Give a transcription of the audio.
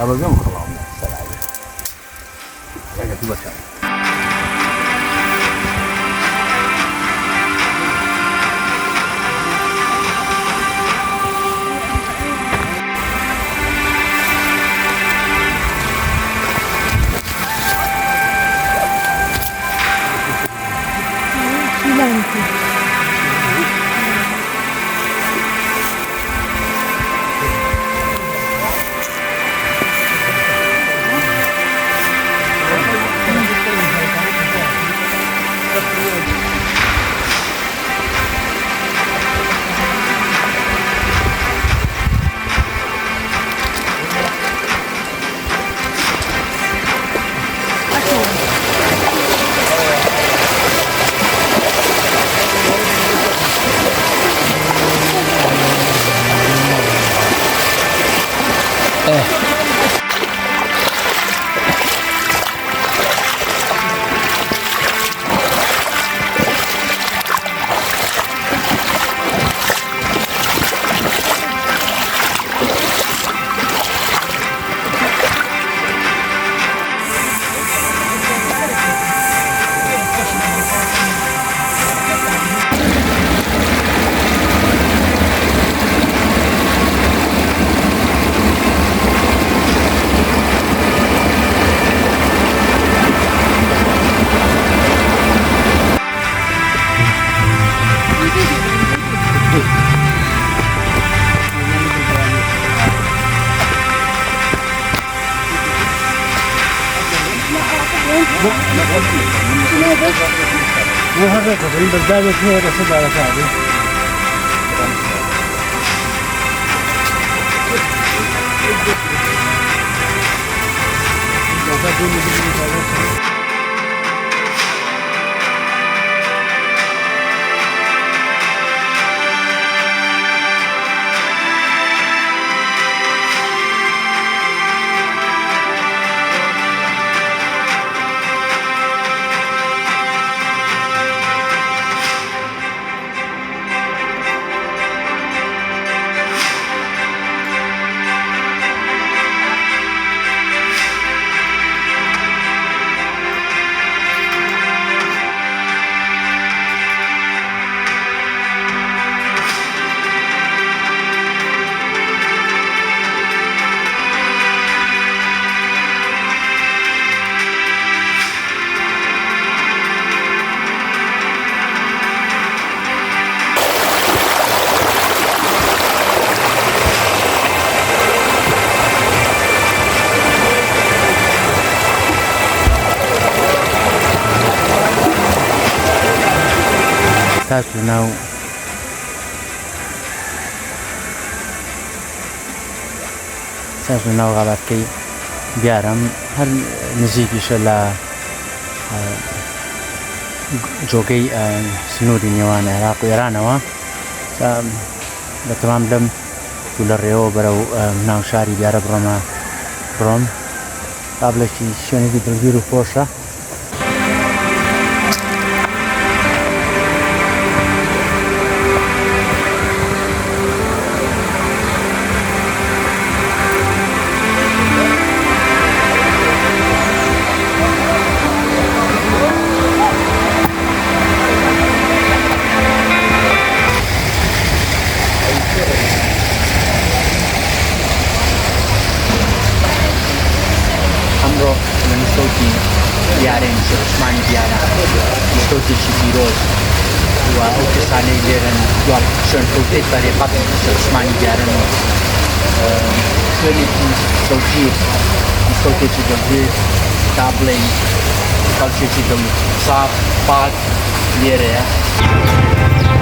abagam خلاص السلام عليكم كده بس مو هذا قبل بس ده هو رصد على شعبي ساس ناو غابتكي بيارم هر نزيكي شلا جوكي سنودي نيوان عراق وإيران بتمام دم طول الريو برو ناو شاري بيارا بروم قبل شوني دي بالبيرو فورشا Diaren Osmani Diana Stoti Chibiros wa Okesane Diaren Yual Shön Protek Bare Papi Osmani Diaren Söyle ki Stoti Chibiros Tablen Kalçe Chibiros Saf Park yere